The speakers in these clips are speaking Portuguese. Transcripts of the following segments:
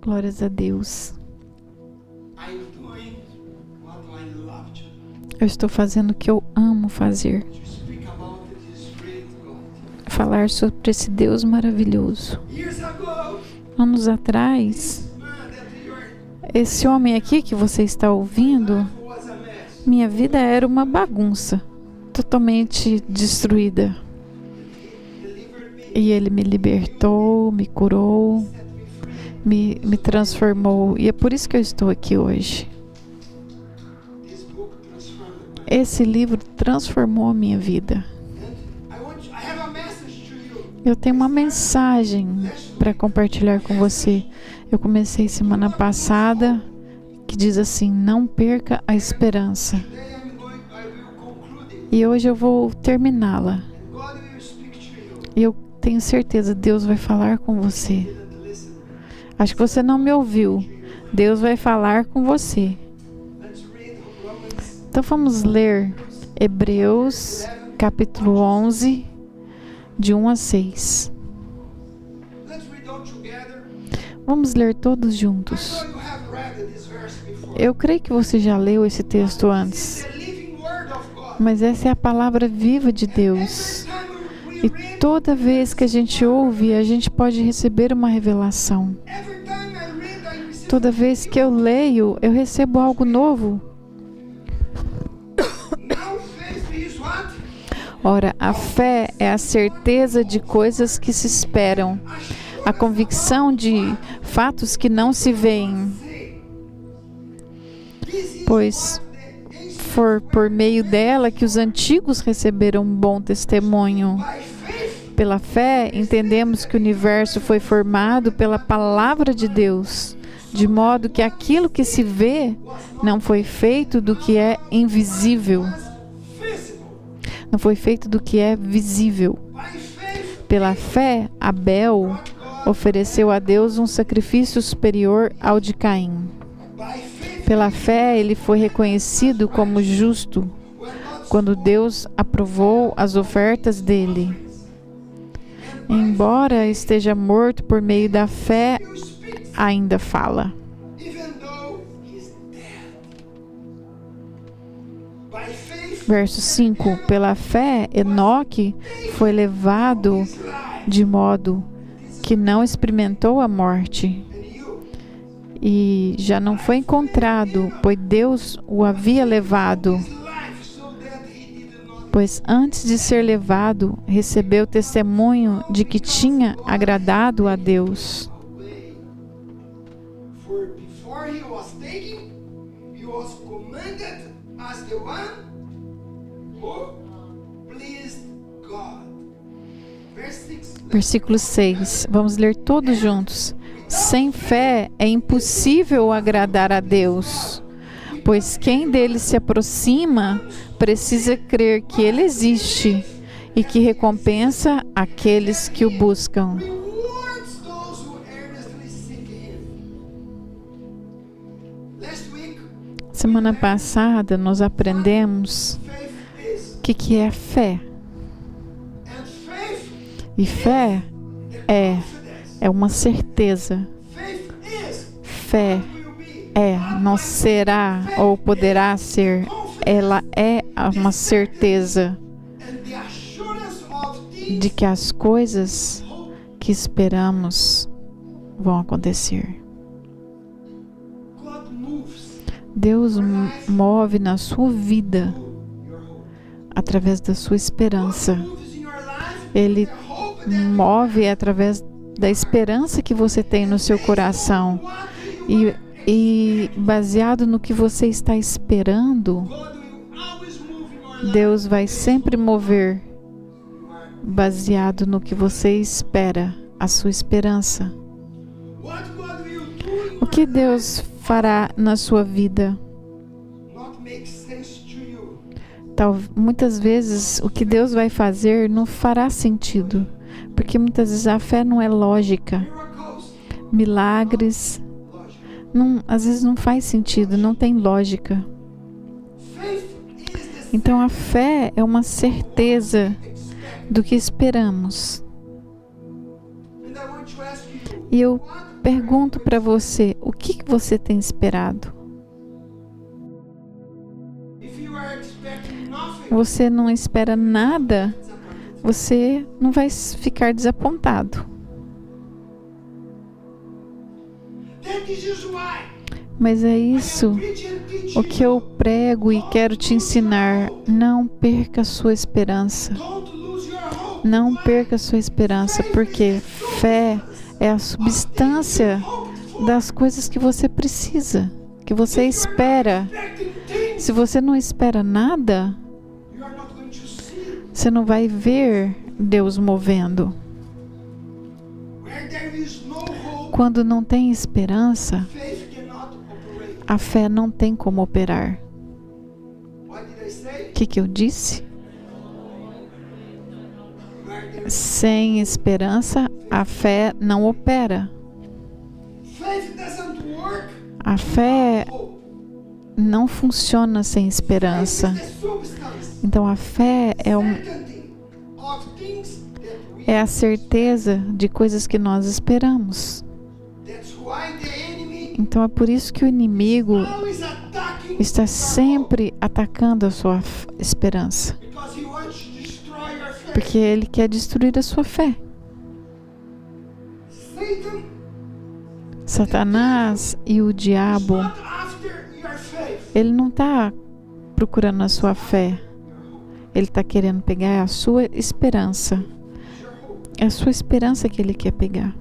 Glórias a Deus. I'm doing what I love to do. Eu estou fazendo o que eu amo fazer. To speak about this great God. Falar sobre esse Deus maravilhoso. Years ago, Anos atrás, this man that you're esse homem aqui que você está ouvindo, was a mess. minha vida era uma bagunça, totalmente destruída. Delivered me, E ele me libertou, me curou, set me free. me transformou. E é por isso que eu estou aqui hoje. This book transformed my life. Esse livro transformou a minha vida. And I have a message to you. Eu tenho uma mensagem para compartilhar com você. Eu comecei semana passada que diz assim: não perca a esperança. Today I will conclude it. E hoje eu vou terminá-la. And God will speak to you. E eu tenho certeza que Deus vai falar com você. Didn't listen. Acho que você não me ouviu. Deus vai falar com você. Let's read Romans Então vamos ler Hebreus capítulo 11, de 1 a 6. Let's read all together. Vamos ler todos I juntos. know you have read this verse before. Eu creio que você já leu esse texto This antes, is the living word of God. mas essa é a palavra viva de Deus. Every time we E read, toda vez que a gente ouve, a gente pode receber uma revelação. every time I read, I receive. Toda vez que eu leio, eu recebo algo novo. Now faith is what? Ora, a fé é a certeza de coisas que se esperam, a convicção de fatos que não se veem, This is pois what the ancients foi por meio dela que os antigos receberam um bom testemunho. by faith. Pela fé, entendemos que o universo foi formado pela palavra de Deus, de modo que aquilo que se vê não foi feito do que é invisível, Visible. não foi feito do que é visível. By faith, Pela fé, Abel ofereceu a Deus um sacrifício superior ao de Caim. by faith, Pela fé, ele foi reconhecido como justo quando Deus aprovou as ofertas dele. Embora esteja morto, por meio da fé, you speak ainda fala. even though he's dead. By faith, Verso 5. Pela fé, Enoque foi levado his life. de modo que não experimentou a morte And you, e já não foi encontrado, pois Deus o havia levado. his life, so that he did not Pois antes de ser levado, recebeu testemunho de que tinha agradado a Deus. away. For before he was taken, he was commended as the one who pleased God. Verse 6. Versículo 6. Vamos ler todos juntos. Sem fé é impossível agradar a Deus, pois quem dele se aproxima precisa crer que ele existe e que recompensa aqueles que o buscam. Rewards those who earnestly seek him. Last week, Semana passada nós aprendemos faith is. o que é fé. And faith E fé é é confidence. uma certeza. Faith is Fé will be não será ou poderá ser. Ela é uma certeza and the assurance of things de que as coisas que esperamos vão acontecer. God moves Deus move na sua vida through your hope. através da sua esperança. God moves in your life Ele the hope that move através da esperança que você tem no seu coração. what you E baseado no que você está esperando, God will always move in your life. Deus vai sempre mover baseado no que você espera, a sua esperança. What God will do in O que Deus fará na sua vida? not make sense to you. Muitas vezes o que Deus vai fazer não fará sentido, porque muitas vezes a fé não é lógica. Miracles, Milagres, logic. às vezes não faz sentido, não tem lógica. Faith is the Então a fé é uma certeza do que esperamos. and I want to ask you, E eu pergunto para você, o que você tem esperado? If you are expecting nothing, Você não espera nada, você não vai ficar desapontado. then this is why Mas é I isso am preaching and teaching o que eu you. prego e quero te ensinar. Não perca a sua esperança. Don't lose your hope. Não Why? perca a sua esperança, porque fé é a substância das coisas que você precisa, que você espera. Expecting things, Se você não espera nada, you are not going to see. você não vai ver Deus movendo. Where there is no hope, Quando não tem esperança, faith cannot operate. a fé não tem como operar. What did I say? O que eu disse? Where there is Sem esperança, a fé não opera. faith doesn't work. A fé Hope. não funciona sem esperança. Faith is the substance, Então a fé certainty of things that we é a certeza de coisas que nós esperamos. That's why the enemy Então é por isso que o inimigo always attacking está your sempre atacando a sua esperança, hope, because he wants to destroy your faith. porque ele quer destruir a sua fé. Satan Satanás e o is diabo, not after your faith. ele não está procurando a sua fé. Ele está querendo pegar a sua esperança. Your hope. É a sua esperança que ele quer pegar.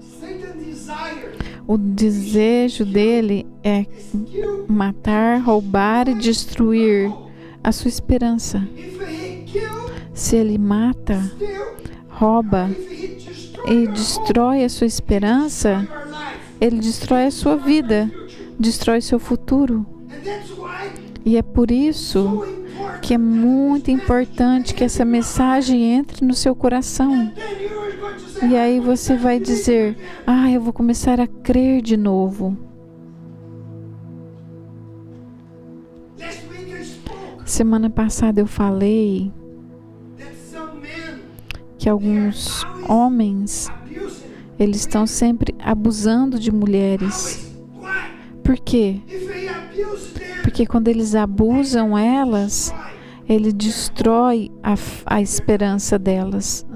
Satan desire O desejo dele é is kill. matar, roubar e destruir a sua esperança. If he kill, Se ele mata, steal, rouba if he destroy e your hope, destrói a sua esperança, your life, ele destrói a sua vida, future. destrói seu futuro. And that's why E é por isso so important que é muito importante que essa mensagem entre no seu coração. then you are going to say, E aí você vai dizer: ah, eu vou começar a crer de novo. last week I spoke Semana passada eu falei that some men que alguns homens, abusing. eles estão sempre abusando de mulheres. Always. Why? Por quê? If he abuse them, Porque quando eles abusam elas, why? ele destrói a esperança delas.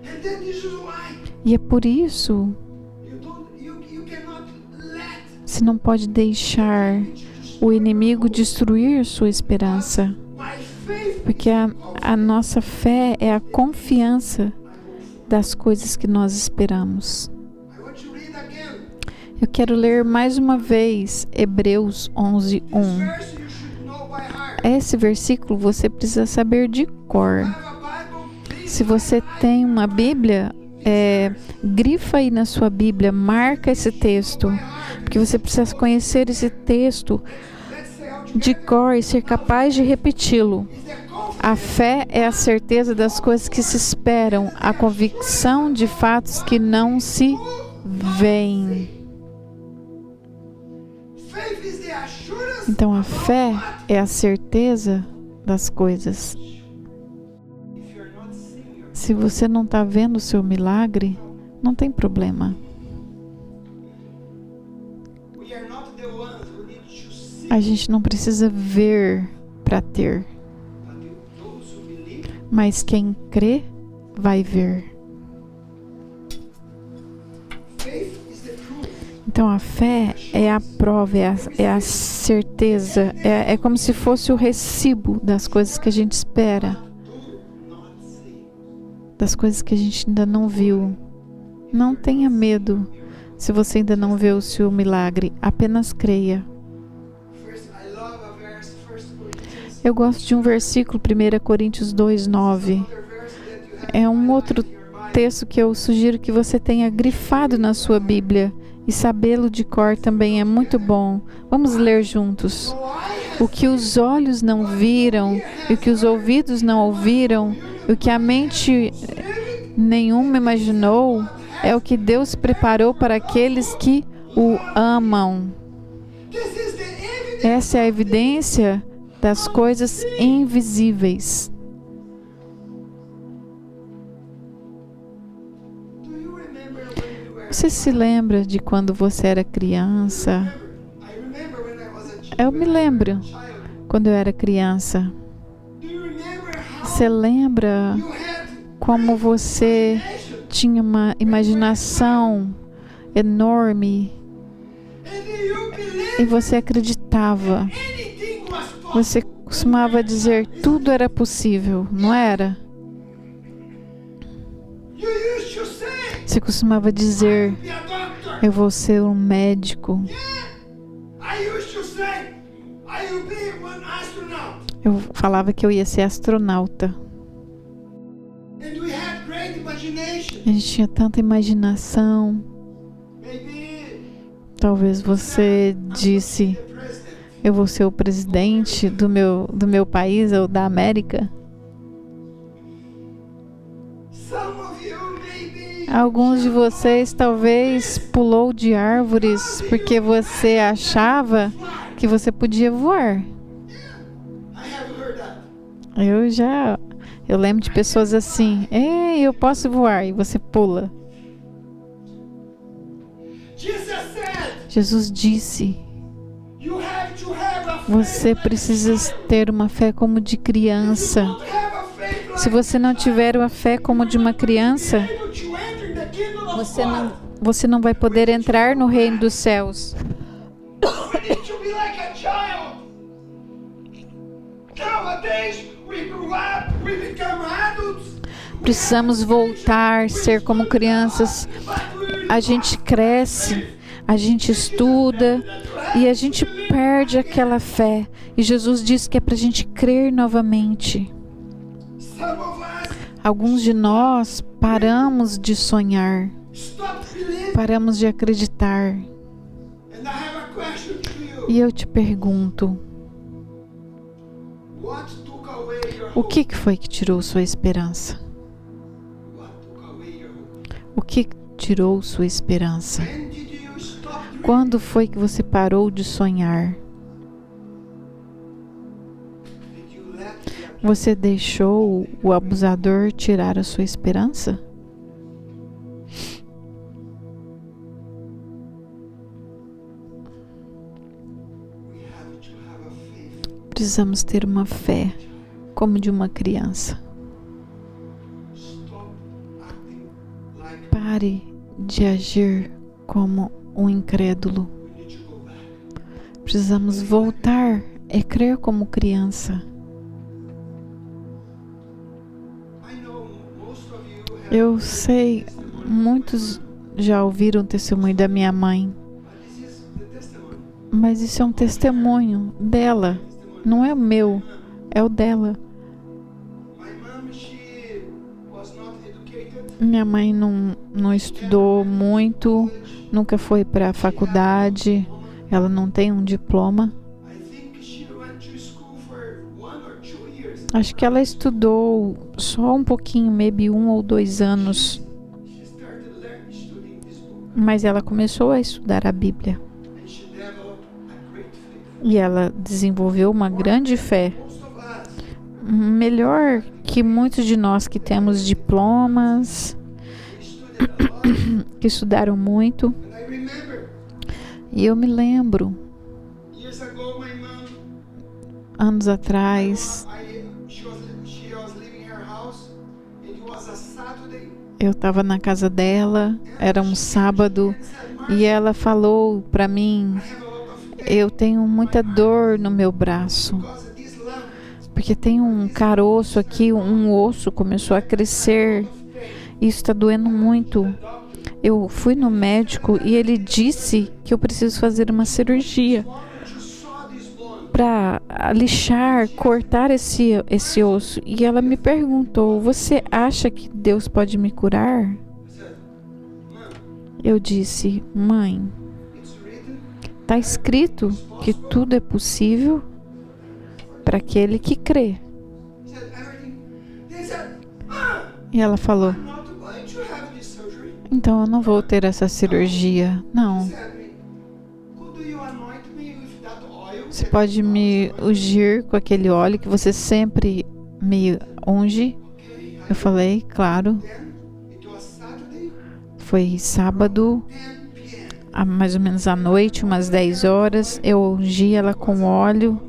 And then this is why E é por isso you cannot let você não pode deixar o inimigo destruir sua esperança. my faith Porque a nossa fé é a confiança das coisas que nós esperamos. I want to read again. Eu quero ler mais uma vez Hebreus 11:1. This verse you should know by heart. Esse versículo você precisa saber de cor. Have a Bible, please. Se você tem uma Bíblia, grifa aí na sua Bíblia, marca esse texto, porque você precisa conhecer esse texto Let's say out de cor e ser capaz de repeti-lo. is the confidence A fé é a certeza das coisas que se esperam, a convicção de fatos que não se veem. faith is the assurance Então a fé é a certeza das coisas. if you're not seeing your Se você não está vendo o seu milagre, não tem problema. we are not the ones who need to see A gente não precisa ver para ter, but those who believe. mas quem crê vai ver. Faith is the proof. Então a fé é a prova, é a certeza, é como se fosse o recibo das coisas que a gente espera, Do not see. das coisas que a gente ainda não viu. Não tenha medo se você ainda não vê o seu milagre, apenas creia. First, I love a verse, 1 Corinthians. Eu gosto de um versículo, 1 Coríntios 2:9. Another verse that you have É um highlighted outro in your Bible. texto que eu sugiro que você tenha grifado na sua Bíblia, e sabê-lo de cor também é muito bom. Vamos ler juntos. So I O que os olhos não viram, e o que os ouvidos não ouviram, e o que a mente nenhuma imaginou, é o que Deus preparou para aqueles que o amam. This is the evidence. Essa é a evidência das coisas invisíveis. Você se lembra de quando você era criança? I remember when I was a Eu me lembro quando eu era criança. Do you remember how Você lembra you had como você tinha uma imaginação enorme and you believed e você acreditava? anything was possible? Você costumava dizer tudo era possível, não era? You used to say, Você costumava dizer, be a doctor. eu vou ser um médico. I used to say, I will be one astronaut. Eu falava que eu ia ser astronauta. And we had great imagination. A gente tinha tanta imaginação. Maybe Talvez você disse, the president. eu vou ser o presidente do meu país ou da América. Some of you maybe Alguns de vocês talvez pulou de árvores porque você achava que você podia voar. I have heard that. Eu lembro de pessoas assim, ei, eu posso voar, e você pula. Jesus said, Jesus disse, you have to have a faith você like precisa a child. ter uma fé como de criança. If you don't have a faith like Se você não a child, tiver uma fé como de uma criança, you're able to enter the kingdom of God. você não vai poder entrar no reino dos céus. We need to be like a child. Nowadays, we grow up, we become adults. Precisamos voltar, ser como crianças. A gente cresce, a gente estuda e a gente perde aquela fé. E Jesus disse que é para a gente crer novamente. Some of us Alguns de nós paramos de sonhar, stop believing. paramos de acreditar. And I have a question to you. E eu te pergunto, What took away your o hope? que foi que tirou sua esperança? What took away your hope? O que tirou sua esperança? When did you stop dreaming? Quando foi que você parou de sonhar? Did you let the Você deixou o abusador tirar a sua esperança? We have to have a faith. Precisamos ter uma fé como de uma criança. Stop acting like Pare de agir como um incrédulo. we need to go back. Precisamos voltar e crer como criança. I know most of you have Eu sei, muitos já ouviram o testemunho da minha mãe, but this is the testimony. mas isso é um testemunho dela, não é o meu, é o dela. My mom, she was not educated. Minha mãe não estudou muito, nunca foi para a faculdade, ela não tem um diploma. I think she went to school for 1 or 2 years. Acho que ela estudou só um pouquinho, maybe 1 ou 2 anos, She started studying this book, mas ela começou a estudar a Bíblia and she developed a great faith. e ela desenvolveu uma grande fé, Most of us, melhor que muitos de nós que temos diplomas, we studied a lot. que estudaram muito. And I remember E eu me lembro, years ago, my mom, anos atrás, she was leaving her house. It was a Saturday. eu estava na casa dela, era um sábado, And said, "Marcia, e ela falou para mim, I have a lot of pain eu tenho muita dor no meu braço, because of this lump. porque tem um caroço aqui, um osso começou a crescer, isso está doendo muito. Eu fui no médico e ele disse que eu preciso fazer uma cirurgia To saw this bone. para lixar, cortar esse osso. E ela me perguntou, você acha que Deus pode me curar? I said, Mom, Eu disse, mãe, it's written. está escrito que tudo é possível para aquele que crê. He said everything. They said, "Ah, E ela falou, I'm not going to have this surgery." então eu não vou ter essa cirurgia. Não, He said me, "Could you anoint me with that oil?" você pode me ungir com aquele óleo que você sempre me unge? Okay, Eu falei, claro. then it was Saturday. Foi sábado, 10 p.m. mais ou menos à noite, umas 10 horas. Eu ungi ela com óleo.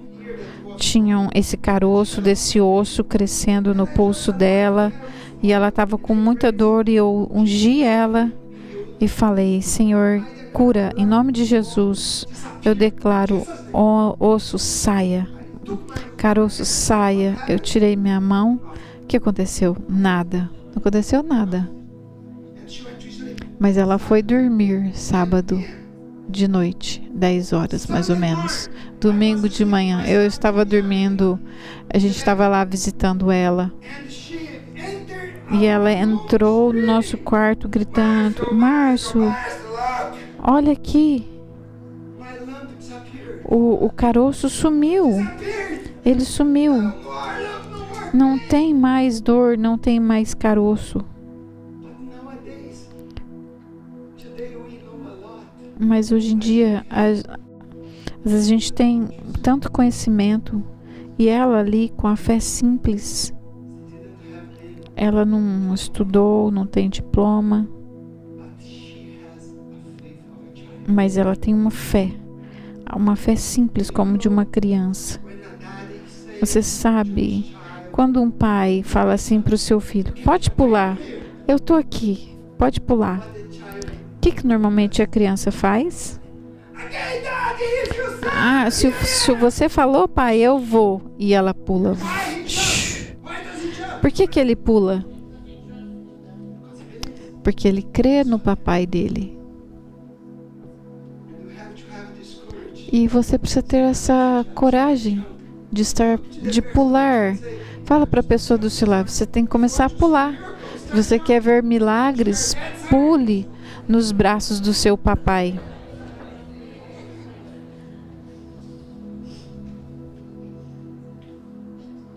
Tinha esse caroço desse osso crescendo no pulso dela. E ela estava com muita dor e eu ungi ela e falei: Senhor, cura, em nome de Jesus. Eu declaro, osso, saia. Caroço, saia. Eu tirei minha mão. O que aconteceu? Nada. Não aconteceu nada. And she went to sleep. Mas ela foi dormir sábado de noite, 10 horas mais ou menos. Domingo de manhã, eu estava dormindo, a gente estava lá visitando ela. And she entered E ela entrou no nosso quarto gritando: Márcio, look. olha aqui, My lump disappeared. o caroço sumiu. Disappeared. Ele sumiu. No more lump, no more. Não tem mais dor, não tem mais caroço. But nowadays, today we know a lot. Mas hoje em dia, às vezes a gente tem tanto conhecimento. E ela ali, com a fé simples, Didn't have any, ela não estudou, não tem diploma, but she has a faith of a child. mas ela tem uma fé simples como de uma criança. When a daddy says, Você sabe, quando um pai fala assim para o seu filho: pode pular, eu tô aqui, pode pular. the child, O que normalmente a criança faz? okay, daddy, if you say, Ah, se você falou, pai, eu vou. E ela pula. why he jump? Why does he jump? Por que ele pula? Because he believes. Porque ele crê no papai dele. And you have to have this courage. E você precisa ter essa coragem de pular. Fala para a pessoa do seu lado, você tem que começar a pular. Se você quer ver milagres, pule nos braços do seu papai.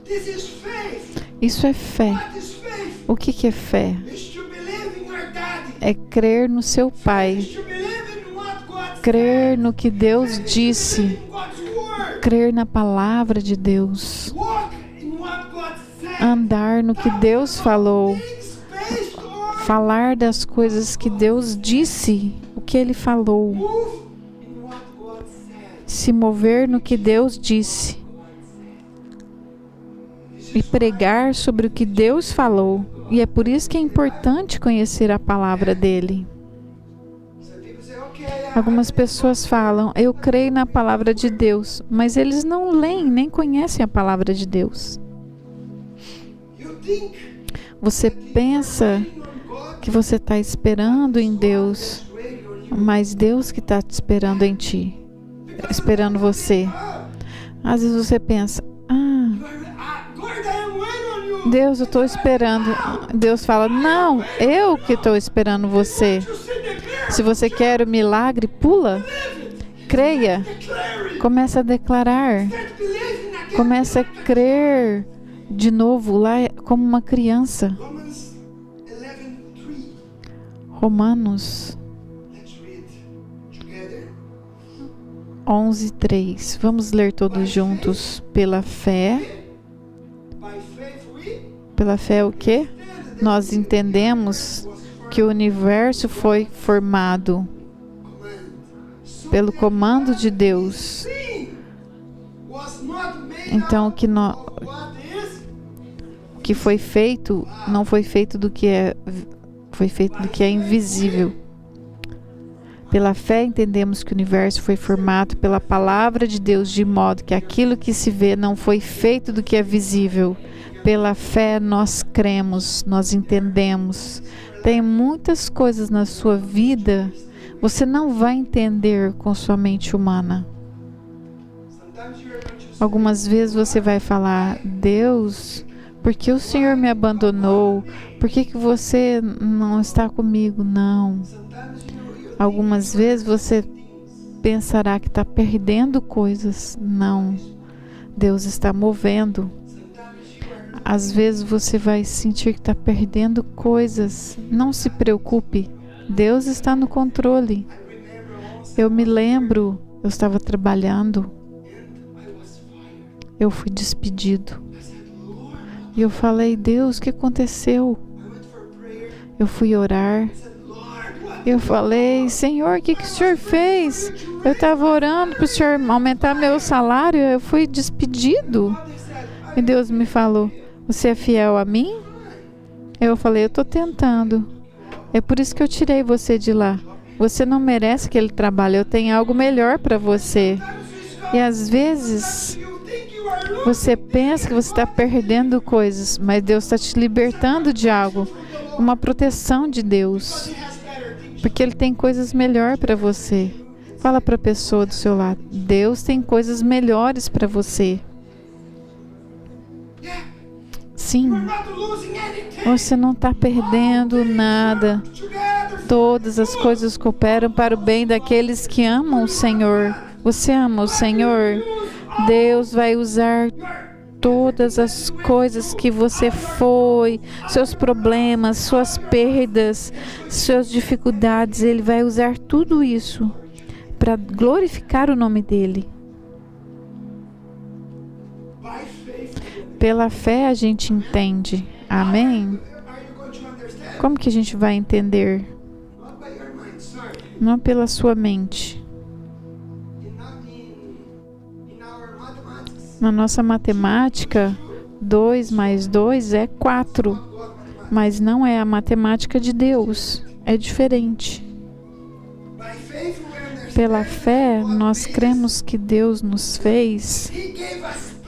This is faith. Isso é fé. What is faith? O que é fé? It's to believe in your daddy. É crer no seu It's pai. to believe in what God Crer no que Deus said. It's to disse. believe in God's word. Crer na palavra de Deus. Walk in what God said. Andar no que Deus falou. Things based on Falar das coisas que Deus disse. O que Ele falou. move in what God said. Se mover no que Deus disse. E pregar sobre o que Deus falou. E é por isso que é importante conhecer a palavra dele. So people say, okay, Algumas pessoas falam: eu creio na palavra de Deus, mas eles não leem nem conhecem a palavra de Deus. you think Você pensa on God que você está esperando em Deus, waiting on you. mas Deus que está te esperando em ti, esperando você. Às vezes você pensa: God, I am waiting on you. Deus, eu estou esperando. Deus fala: não, eu que estou esperando você. You see the clear. Se você quer o milagre, pula, creia, Declare. começa a declarar, Start believing again. começa a crer de novo lá como uma criança. Romans 11:3. Romanos Let's read together. 11:3. Vamos ler todos juntos. Pela fé By faith we o quê? Nós entendemos que o universo foi formado command. pelo comando de Deus. Sin was not made Então, of what is o que foi feito não foi feito do que é invisível. Pela fé entendemos que o universo foi formado pela palavra de Deus, de modo que aquilo que se vê não foi feito do que é visível. Pela fé nós cremos, nós entendemos. Tem muitas coisas na sua vida você não vai entender com sua mente humana. sometimes you are going to say, Algumas vezes você vai falar: Deus, por que o Senhor me abandonou? Por que você não está comigo? Não. sometimes you Algumas vezes você pensará que está perdendo coisas. Não. Deus está movendo. sometimes you are Às vezes você vai sentir que está perdendo coisas. Não se preocupe. Deus está no controle. I remember once Eu me lembro, eu estava trabalhando. and I was fired. Eu fui despedido. I said, Lord, E eu falei: Deus, o que aconteceu? I went for prayer. Eu fui orar. I said, Lord, Eu falei, Senhor, o que o Senhor fez? Eu estava orando para o Senhor aumentar meu salário, eu fui despedido. E Deus me falou, você é fiel a mim? Eu falei, eu estou tentando. É por isso que eu tirei você de lá. Você não merece aquele trabalho, eu tenho algo melhor para você. E às vezes você pensa que você está perdendo coisas, mas Deus está te libertando de algo, uma proteção de Deus, porque Ele tem coisas melhores para você. Fala para a pessoa do seu lado, Deus tem coisas melhores para você. Sim, você não está perdendo nada. Todas as coisas cooperam para o bem daqueles que amam o Senhor. Você ama o Senhor? Deus vai usar todas as coisas que você foi, seus problemas, suas perdas, suas dificuldades. Ele vai usar tudo isso para glorificar o nome dEle. Pela fé a gente entende. Amém? Como que a gente vai entender? Não pela sua mente. Na nossa matemática, 2 mais 2 é 4. Mas não é a matemática de Deus. É diferente. Pela fé, nós cremos que Deus nos fez.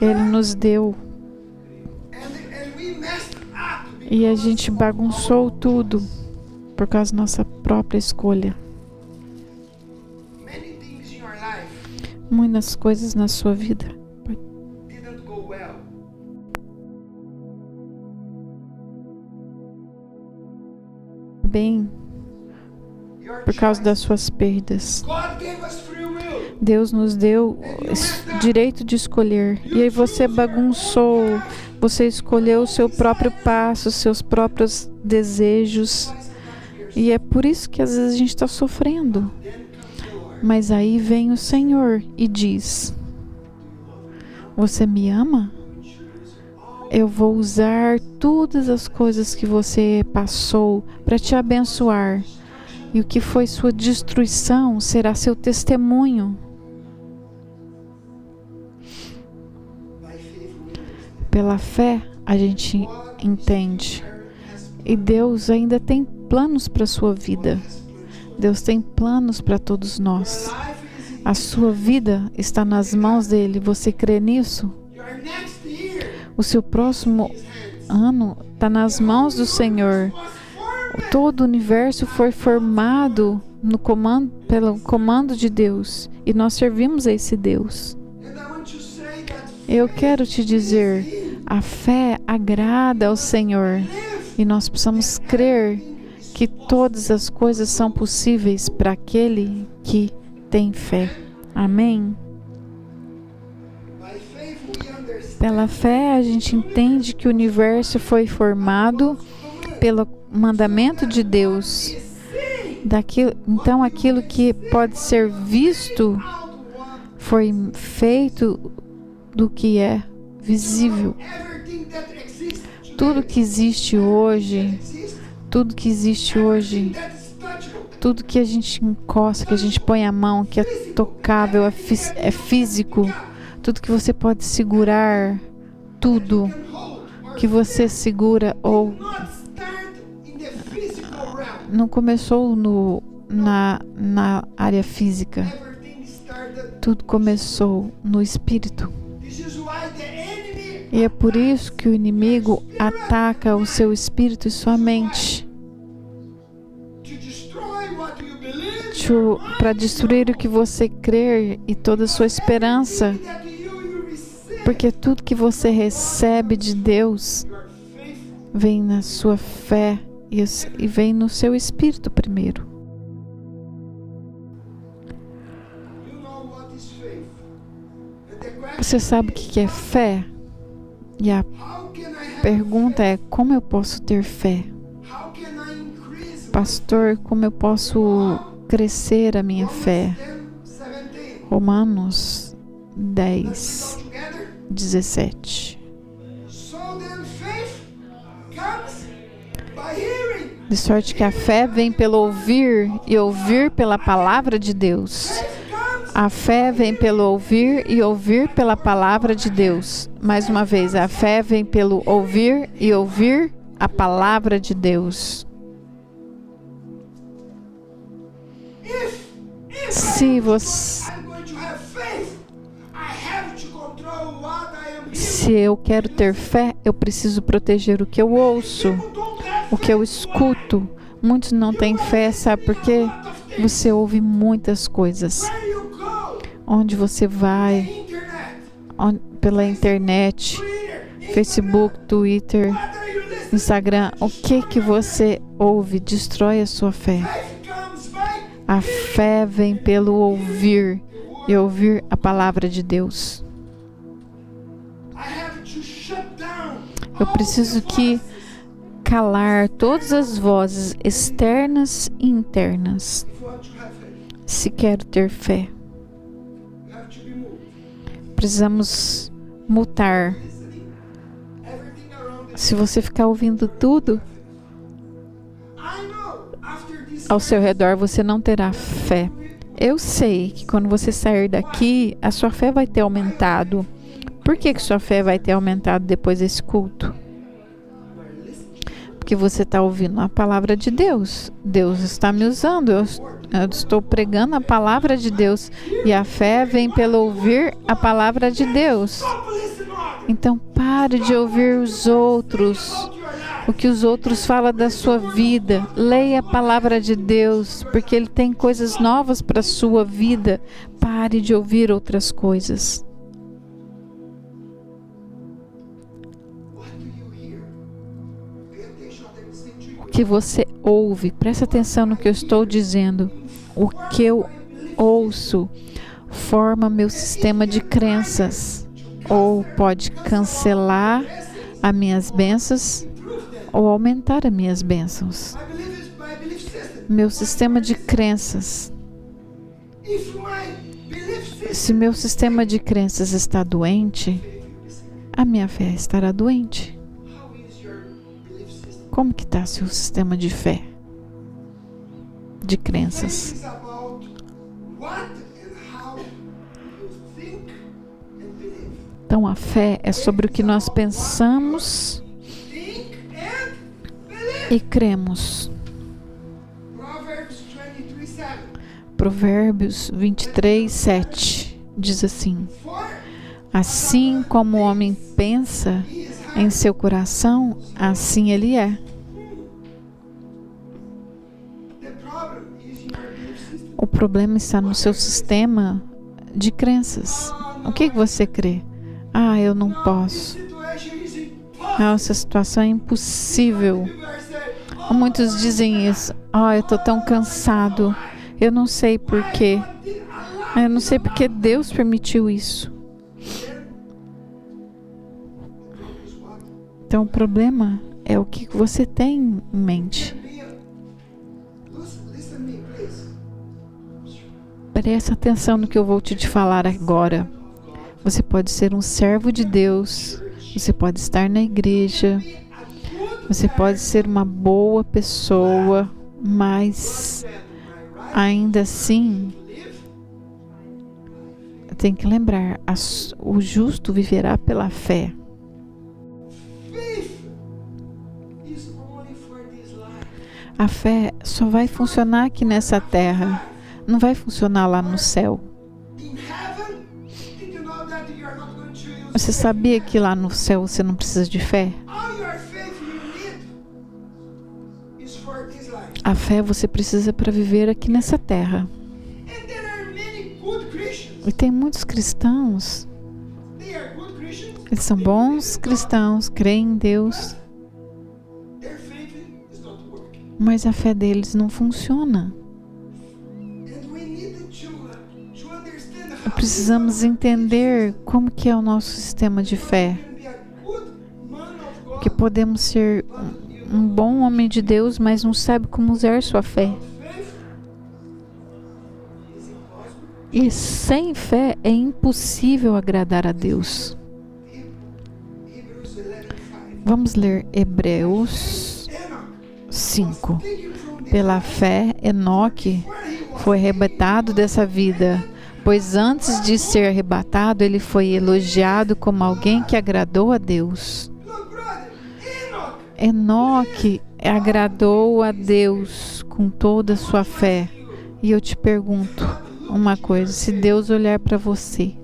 Ele nos deu. E a gente bagunçou tudo por causa da nossa própria escolha. Muitas coisas na sua vida bem por causa das suas perdas. Deus nos deu direito de escolher. E aí você bagunçou. Você escolheu o seu próprio passo, os seus próprios desejos. E é por isso que às vezes a gente está sofrendo. Mas aí vem o Senhor e diz: você me ama? Eu vou usar todas as coisas que você passou para te abençoar. E o que foi sua destruição será seu testemunho. Pela fé, a gente entende. E Deus ainda tem planos para a sua vida. Deus tem planos para todos nós. A sua vida está nas mãos dEle. Você crê nisso? O seu próximo ano está nas mãos do Senhor. Todo o universo foi formado pelo comando de Deus. E nós servimos a esse Deus. Eu quero te dizer, a fé agrada ao Senhor. E nós precisamos crer que todas as coisas são possíveis para aquele que tem fé. Amém? Pela fé, a gente entende que o universo foi formado pelo mandamento de Deus. Então, aquilo que pode ser visto foi feito do que é visível. Tudo que existe hoje, tudo que a gente encosta, que a gente põe a mão, que é tocável, é físico, tudo que você pode segurar, tudo que você segura ou não começou na área física, tudo começou no espírito. E é por isso que o inimigo ataca o seu espírito e sua mente para destruir o que você crer e toda a sua esperança. Porque tudo que você recebe de Deus vem na sua fé e vem no seu espírito primeiro. Você sabe o que é fé? E a pergunta é: como eu posso ter fé? Pastor, como eu posso crescer a minha fé? Romanos 10, 17. De sorte que a fé vem pelo ouvir e ouvir pela palavra de Deus. A fé vem pelo ouvir e ouvir pela palavra de Deus. Mais uma vez, a fé vem pelo ouvir e ouvir a palavra de Deus. Se eu quero ter fé, eu preciso proteger o que eu ouço, o que eu escuto. Muitos não têm fé, sabe por quê? Você ouve muitas coisas. Onde você vai, pela internet, Facebook, Twitter, Instagram, o que você ouve destrói a sua fé. A fé vem pelo ouvir e ouvir a palavra de Deus. Eu preciso calar todas as vozes externas e internas se quero ter fé. Precisamos mutar. Se você ficar ouvindo tudo ao seu redor, você não terá fé. Eu sei que quando você sair daqui, a sua fé vai ter aumentado. Por que sua fé vai ter aumentado depois desse culto? Porque você está ouvindo a palavra de Deus. Deus está me usando. Eu estou pregando a palavra de Deus. E a fé vem pelo ouvir a palavra de Deus. Então pare de ouvir os outros. O que os outros falam da sua vida. Leia a palavra de Deus. Porque Ele tem coisas novas para a sua vida. Pare de ouvir outras coisas. O que você ouve, presta atenção no que eu estou dizendo. O que eu ouço forma meu sistema de crenças, ou pode cancelar as minhas bênçãos ou aumentar as minhas bênçãos. Meu sistema de crenças. Se meu sistema de crenças está doente, a minha fé estará doente. Como que está seu sistema de fé, de crenças? Então a fé é sobre o que nós pensamos e cremos. Provérbios 23:7 diz assim: assim como o homem pensa em seu coração, assim ele é. O problema está no seu sistema de crenças. O que você crê? Eu não posso. Essa situação é impossível. Muitos dizem isso. Eu estou tão cansado. Eu não sei por quê. Eu não sei porque Deus permitiu isso. Então o problema é o que você tem em mente. Preste atenção no que eu vou te falar agora. Você pode ser um servo de Deus. Você pode estar na igreja. Você pode ser uma boa pessoa, mas ainda assim tem que lembrar, o justo viverá pela fé. A fé só vai funcionar aqui nessa terra, não vai funcionar lá no céu. Você sabia que lá no céu você não precisa de fé? A fé você precisa para viver aqui nessa terra. E tem muitos cristãos. Eles são bons cristãos, creem em Deus. Mas a fé deles não funciona. Precisamos entender como que é o nosso sistema de fé. Que podemos ser um bom homem de Deus, mas não sabe como usar sua fé. E sem fé é impossível agradar a Deus. Vamos ler Hebreus 5. Pela fé, Enoque foi arrebatado dessa vida, pois antes de ser arrebatado, ele foi elogiado como alguém que agradou a Deus. Enoque agradou a Deus com toda a sua fé. E eu te pergunto uma coisa: se Deus olhar para você,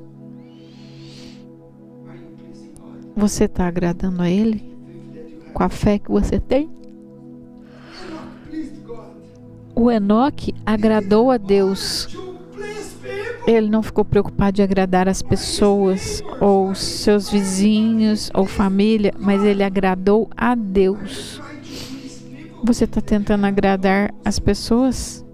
você está agradando a Ele com a fé que você tem? O Enoque agradou a Deus. Ele não ficou preocupado de agradar as pessoas, ou seus vizinhos, ou família, mas ele agradou a Deus. Você está tentando agradar as pessoas?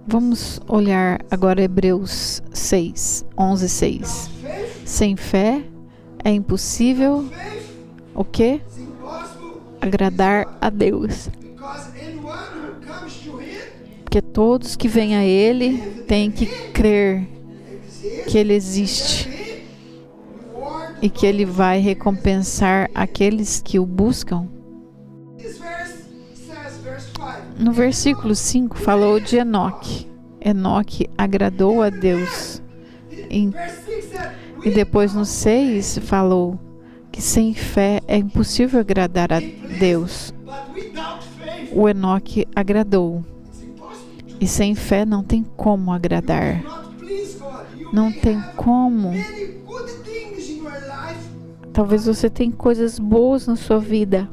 Vamos olhar agora Hebreus 6, 11, 6. Sem fé é impossível o quê? Agradar a Deus. Porque todos que vêm a Ele têm que crer que Ele existe e que Ele vai recompensar aqueles que o buscam. No versículo 5 falou de Enoque. Enoque agradou a Deus. E depois no 6 falou que sem fé é impossível agradar a Deus. O Enoque agradou. E sem fé não tem como agradar. Não tem como. Talvez você tenha coisas boas na sua vida.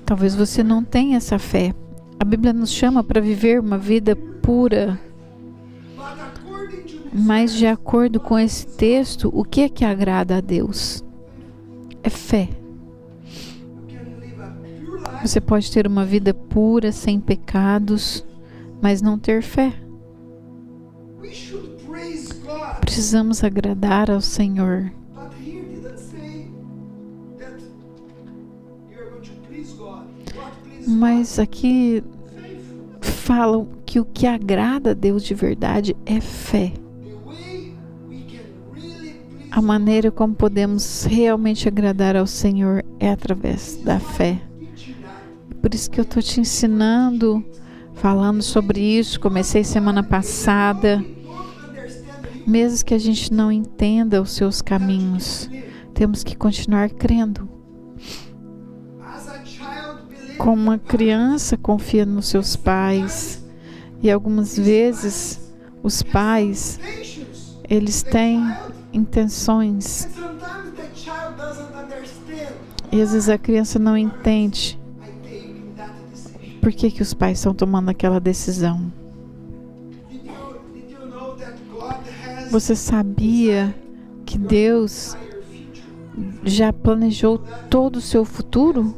Talvez você não tenha essa fé. A Bíblia nos chama para viver uma vida pura. Mas de acordo com esse texto, o que é que agrada a Deus? É fé. Você pode ter uma vida pura, sem pecados, mas não ter fé. Precisamos agradar ao Senhor. Mas aqui falam que o que agrada a Deus de verdade é fé. A maneira como podemos realmente agradar ao Senhor é através da fé. Por isso que eu estou te ensinando, falando sobre isso. Comecei semana passada. Mesmo que a gente não entenda os seus caminhos, temos que continuar crendo. Como uma criança confia nos seus pais, e algumas vezes os pais, eles têm intenções, e às vezes a criança não entende por que os pais estão tomando aquela decisão. Você sabia que Deus já planejou todo o seu futuro?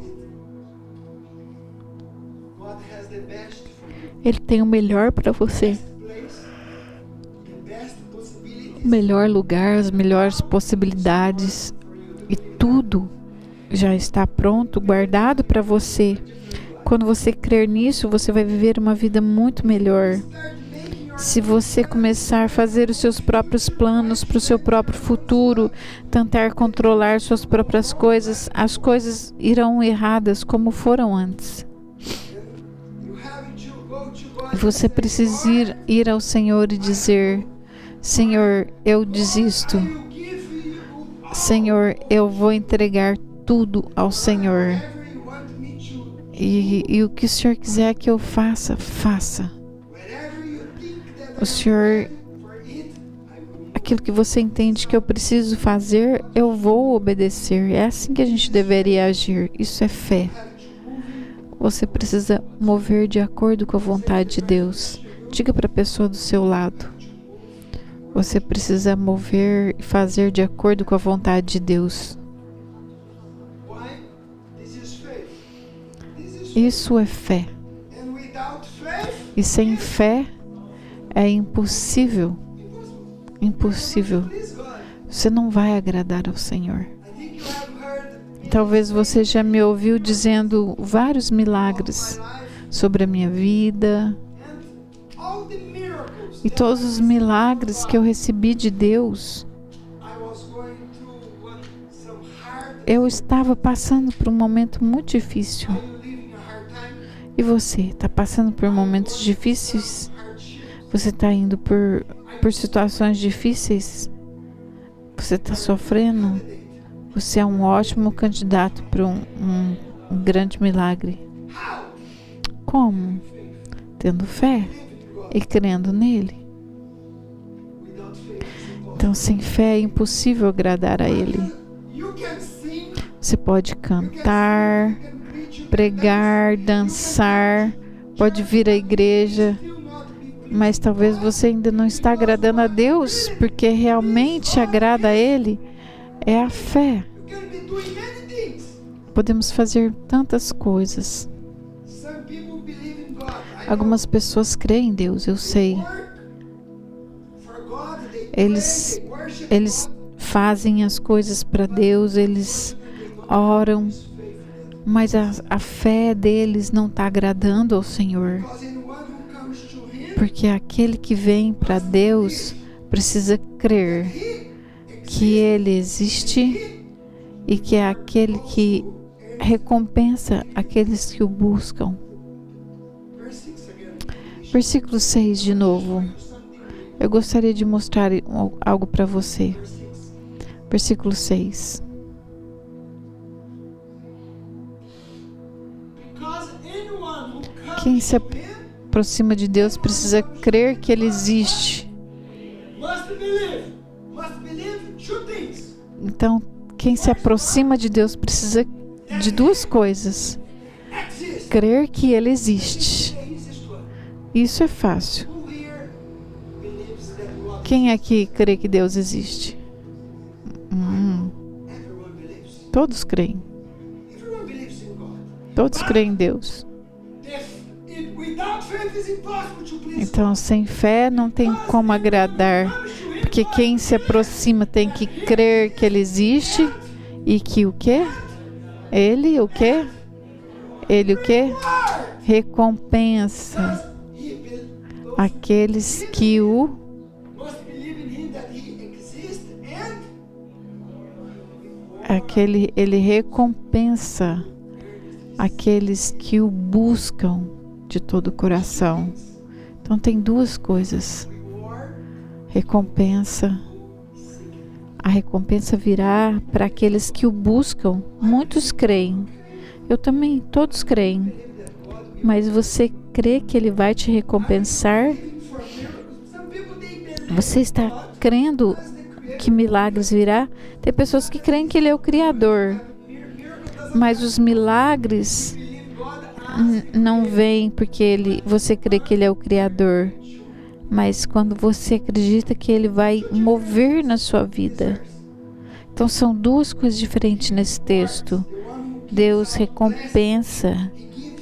Ele tem o melhor para você. O melhor lugar, as melhores possibilidades. E tudo já está pronto, guardado para você. Quando você crer nisso, você vai viver uma vida muito melhor. Se você começar a fazer os seus próprios planos para o seu próprio futuro, tentar controlar suas próprias coisas, as coisas irão erradas como foram antes. Você precisa ir ao Senhor e dizer: Senhor, eu desisto. Senhor, eu vou entregar tudo ao Senhor. E o que o Senhor quiser que eu faça, faça. O Senhor, aquilo que você entende que eu preciso fazer, eu vou obedecer. É assim que a gente deveria agir. Isso é fé. Você precisa mover de acordo com a vontade de Deus. Diga para a pessoa do seu lado: você precisa mover e fazer de acordo com a vontade de Deus. Isso é fé. E sem fé é impossível. Impossível. Você não vai agradar ao Senhor. Talvez você já me ouviu dizendo vários milagres sobre a minha vida. E todos os milagres que eu recebi de Deus, eu estava passando por um momento muito difícil. E você está passando por momentos difíceis? Você está indo por situações difíceis? Você está sofrendo? Você é um ótimo candidato para um grande milagre. Como? Tendo fé e crendo nele. Então, sem fé é impossível agradar a Ele. Você pode cantar, pregar, dançar, pode vir à igreja, mas talvez você ainda não está agradando a Deus, porque realmente agrada a Ele é a fé. Podemos fazer tantas coisas. Algumas pessoas creem em Deus, eu sei. Eles fazem as coisas para Deus, eles oram, mas a fé deles não está agradando ao Senhor. Porque aquele que vem para Deus precisa crer que Ele existe e que é aquele que recompensa aqueles que o buscam. Versículo 6 de novo. Eu gostaria de mostrar algo para você. Versículo 6. Quem se aproxima de Deus precisa crer que Ele existe. Então, quem se aproxima de Deus precisa de duas coisas: crer que Ele existe. Isso é fácil. Quem aqui crê que Deus existe? Todos creem. Todos creem em Deus. Então, sem fé não tem como agradar, porque quem se aproxima tem que crer que Ele existe e que o quê? Ele o quê? Ele o quê? Recompensa aqueles que o ele recompensa aqueles que o buscam de todo o coração. Então tem duas coisas: recompensa. A recompensa virá para aqueles que o buscam. Muitos creem. Eu também, todos creem. Mas você crê que Ele vai te recompensar? Você está crendo que milagres virá? Tem pessoas que creem que Ele é o Criador, mas os milagres não vêm porque você crê que Ele é o Criador, mas quando você acredita que Ele vai mover na sua vida. Então são duas coisas diferentes nesse texto. Deus recompensa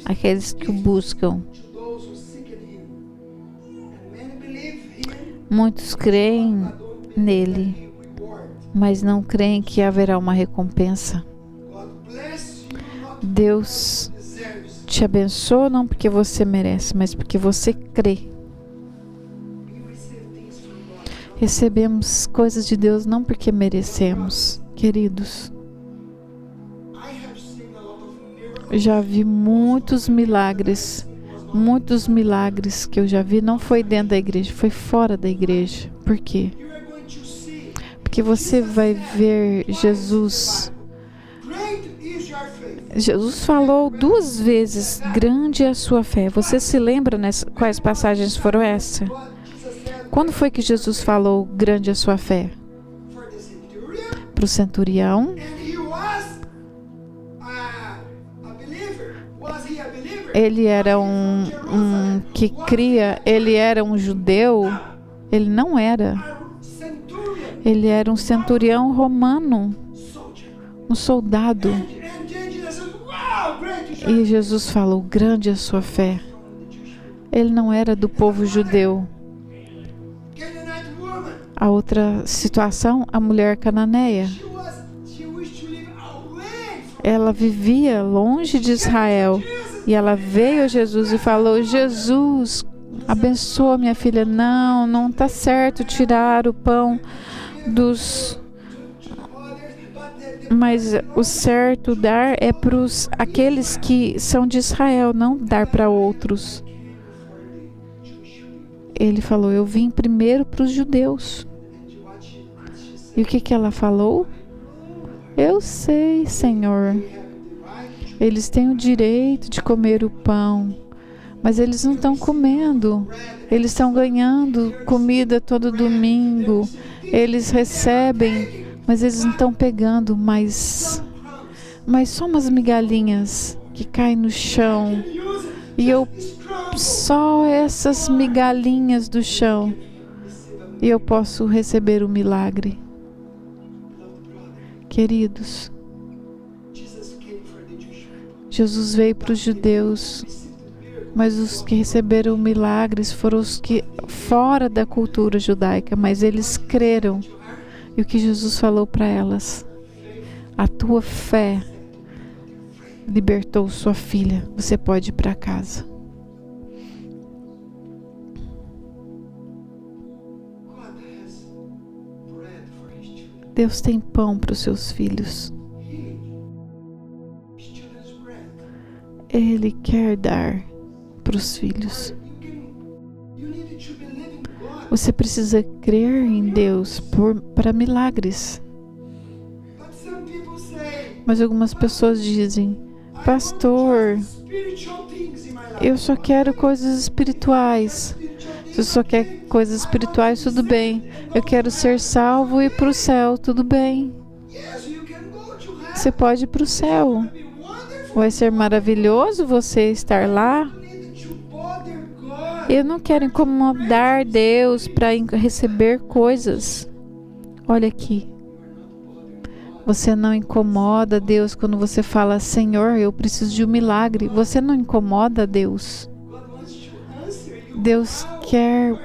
aqueles que o buscam. Muitos creem nele, mas não creem que haverá uma recompensa. Deus te abençoa não porque você merece, mas porque você crê. Recebemos coisas de Deus não porque merecemos, queridos. Já vi muitos milagres que eu já vi, não foi dentro da igreja, foi fora da igreja. Por quê? Porque você vai ver Jesus falou 2 vezes, grande é a sua fé. Você se lembra quais passagens foram essas? Quando foi que Jesus falou grande é a sua fé? Para o centurião. Ele era um que cria, ele era um judeu. Ele não era. Ele era um centurião romano, um soldado. E Jesus falou, grande é a sua fé. Ele não era do povo judeu. A outra situação, a mulher cananeia. Ela vivia longe de Israel. E ela veio a Jesus e falou, Jesus, Abençoa minha filha. Não, não está certo tirar o pão dos... Mas o certo dar é para aqueles que são de Israel, não dar para outros. Ele falou, eu vim primeiro para os judeus. E o que ela falou? Eu sei, Senhor. Eles têm o direito de comer o pão, mas eles não estão comendo. Eles estão ganhando comida todo domingo. Eles recebem, mas eles não estão pegando, mas só umas migalhinhas que caem no chão. E só essas migalhinhas do chão, e eu posso receber o milagre. Queridos, Jesus veio para os judeus, mas os que receberam milagres foram os que fora da cultura judaica, mas eles creram. E o que Jesus falou para elas? A tua fé libertou sua filha. Você pode ir para casa. Deus tem pão para os seus filhos. Ele quer dar para os filhos. Você precisa crer em Deus para milagres. Mas algumas pessoas dizem, pastor, eu só quero coisas espirituais. Se você só quer coisas espirituais, tudo bem. Eu quero ser salvo e ir para o céu, tudo bem. Você pode ir para o céu. Vai ser maravilhoso você estar lá. Eu não quero incomodar Deus para receber coisas. Olha aqui. Você não incomoda Deus quando você fala, Senhor, eu preciso de um milagre. Você não incomoda Deus. Deus quer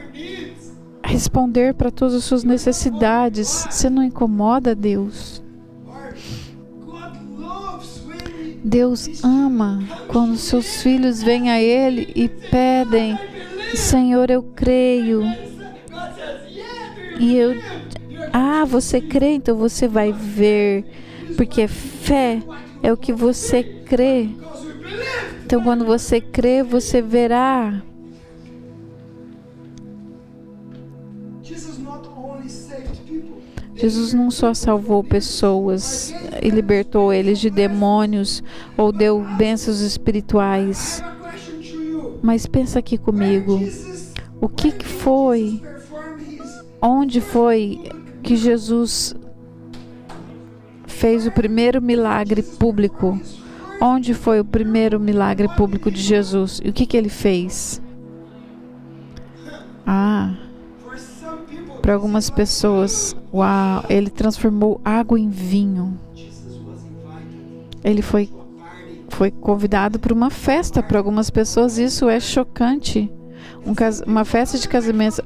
responder para todas as suas necessidades. Você não incomoda Deus. Deus ama quando seus filhos vêm a Ele e pedem, Senhor, eu creio. E você crê, então você vai ver, porque fé é o que você crê. Então quando você crê, você verá. Jesus não só salvou pessoas e libertou eles de demônios ou deu bênçãos espirituais. Mas pensa aqui comigo. O que foi? Onde foi que Jesus fez o primeiro milagre público? Onde foi o primeiro milagre público de Jesus? E o que ele fez? Para algumas pessoas, uau, ele transformou água em vinho. Ele foi convidado para uma festa. Para algumas pessoas isso é chocante. Uma festa de casamento.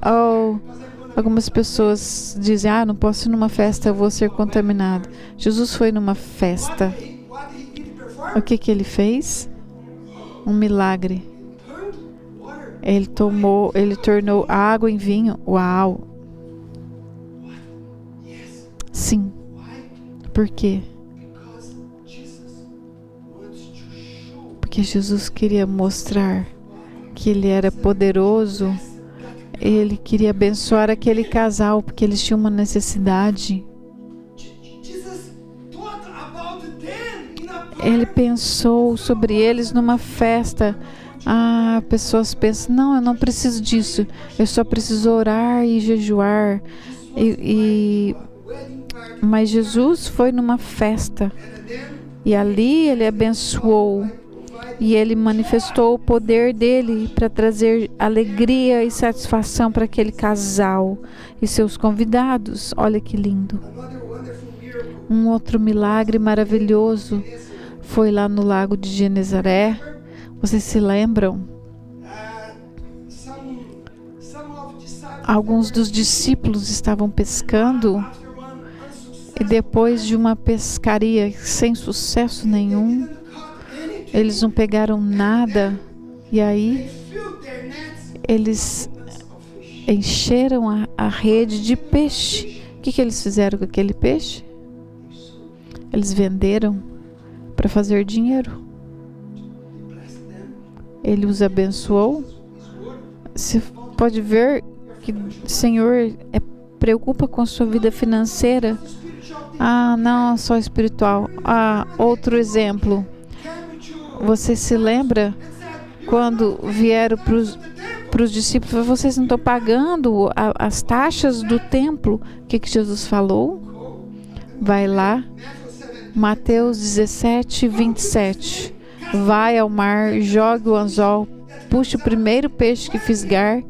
Algumas pessoas dizem, não posso ir numa festa, eu vou ser contaminado. Jesus foi numa festa. O que ele fez? Um milagre. Ele tornou a água em vinho. Uau! Sim. Por quê? Porque Jesus queria mostrar que Ele era poderoso. Ele queria abençoar aquele casal, porque eles tinham uma necessidade. Ele pensou sobre eles numa festa. Pessoas pensam, não, eu não preciso disso. Eu só preciso orar e jejuar. Mas Jesus foi numa festa. E ali Ele abençoou. E Ele manifestou o poder dele para trazer alegria e satisfação para aquele casal e seus convidados. Olha que lindo. Um outro milagre maravilhoso foi lá no lago de Genezaré. Vocês se lembram? Alguns dos discípulos estavam pescando e depois de uma pescaria sem sucesso nenhum, eles não pegaram nada. E aí eles encheram a rede de peixe. O que eles fizeram com aquele peixe? Eles venderam para fazer dinheiro. Ele os abençoou. Você pode ver que o Senhor preocupa com a sua vida financeira. Ah, não só espiritual. Ah, outro exemplo. Você se lembra quando vieram para os discípulos? Vocês não estão pagando as taxas do templo. O que Jesus falou? Vai lá. Mateus 17, 27. Vai ao mar, jogue o anzol, puxe o primeiro peixe que fisgar,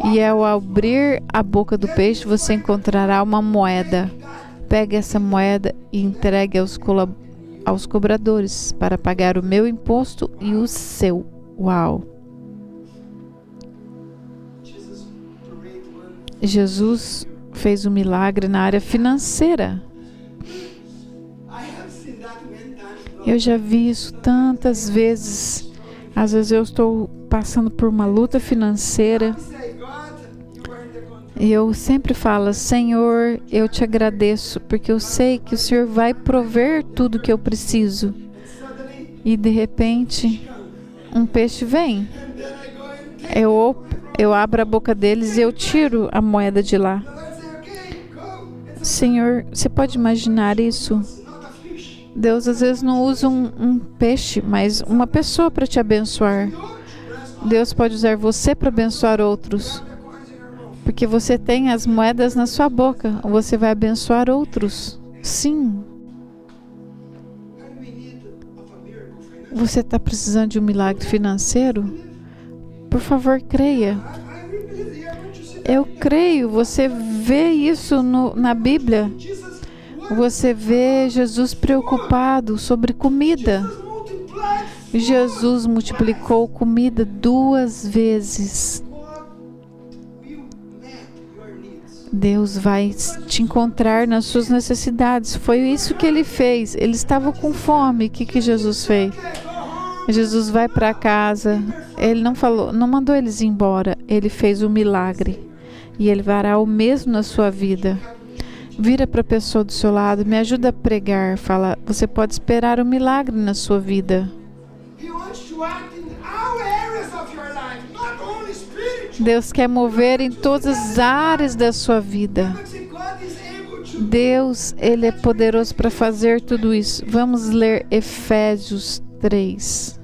e ao abrir a boca do peixe você encontrará uma moeda. Pegue essa moeda e entregue aos cobradores para pagar o meu imposto e o seu. Uau! Jesus fez um milagre na área financeira. Eu já vi isso tantas vezes. Às vezes eu estou passando por uma luta financeira e eu sempre falo: Senhor, eu te agradeço porque eu sei que o Senhor vai prover tudo que eu preciso. E de repente um peixe vem. Eu abro a boca deles e eu tiro a moeda de lá. Senhor, você pode imaginar isso? Deus às vezes não usa um peixe, mas uma pessoa para te abençoar. Deus pode usar você para abençoar outros. Porque você tem as moedas na sua boca. Você vai abençoar outros. Sim. Você está precisando de um milagre financeiro? Por favor, creia. Eu creio. Você vê isso na Bíblia. Você vê Jesus preocupado sobre comida. Jesus multiplicou comida 2 vezes. Deus vai te encontrar nas suas necessidades. Foi isso que ele fez. Ele estava com fome. O que Jesus fez? Jesus vai para casa. Ele não mandou eles ir embora. Ele fez um milagre. E ele fará o mesmo na sua vida. Vira para a pessoa do seu lado, me ajuda a pregar. Fala, você pode esperar um milagre na sua vida. Deus quer mover em todas as áreas da sua vida. Deus, Ele é poderoso para fazer tudo isso. Vamos ler Efésios 3.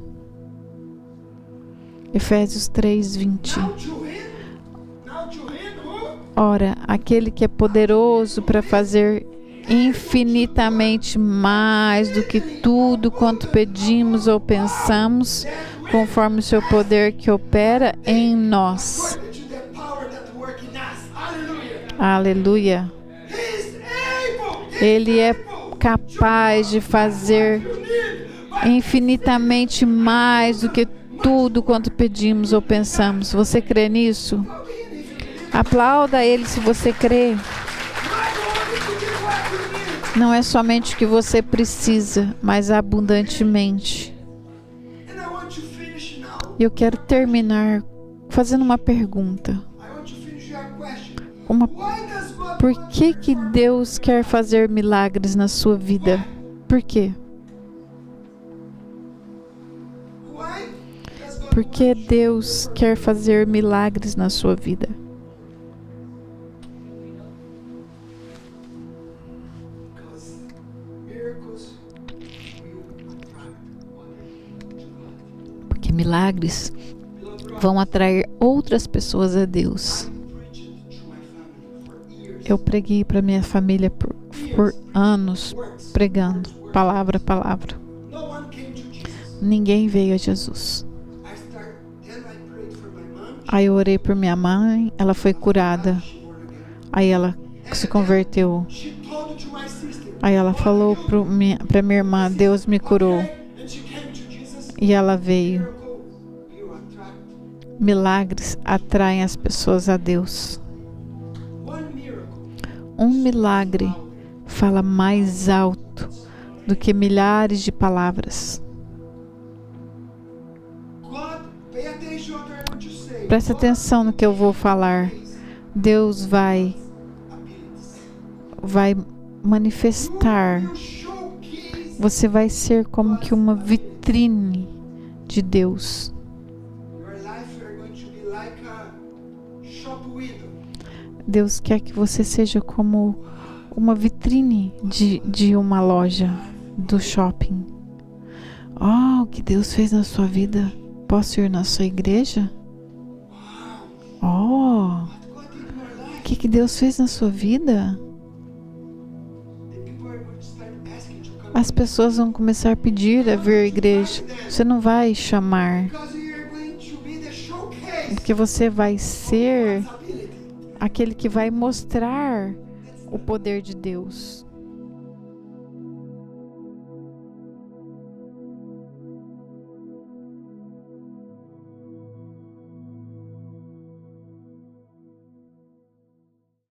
Efésios 3, 20. Ora, aquele que é poderoso para fazer infinitamente mais do que tudo quanto pedimos ou pensamos, conforme o seu poder que opera em nós. Aleluia. Ele é capaz de fazer infinitamente mais do que tudo quanto pedimos ou pensamos. Você crê nisso? Aplauda Ele se você crê. Não é somente o que você precisa, mas abundantemente. Eu quero terminar fazendo uma pergunta. Por que Deus quer fazer milagres na sua vida? Por quê? Por que Deus quer fazer milagres na sua vida? Porque milagres vão atrair outras pessoas a Deus. Eu preguei para minha família por anos, pregando, palavra a palavra. Ninguém veio a Jesus. Aí eu orei por minha mãe, ela foi curada. Aí ela se converteu. Aí ela falou para minha irmã, Deus me curou. E ela veio. Milagres atraem as pessoas a Deus. Um milagre fala mais alto do que milhares de palavras. Presta atenção no que eu vou falar. Deus vai manifestar. Você vai ser como que uma vitrine de Deus. Deus quer que você seja como uma vitrine de uma loja, do shopping. Oh, o que Deus fez na sua vida? Posso ir na sua igreja? Oh, o que Deus fez na sua vida? As pessoas vão começar a pedir a vir à igreja. Você não vai chamar, porque você vai ser aquele que vai mostrar o poder de Deus.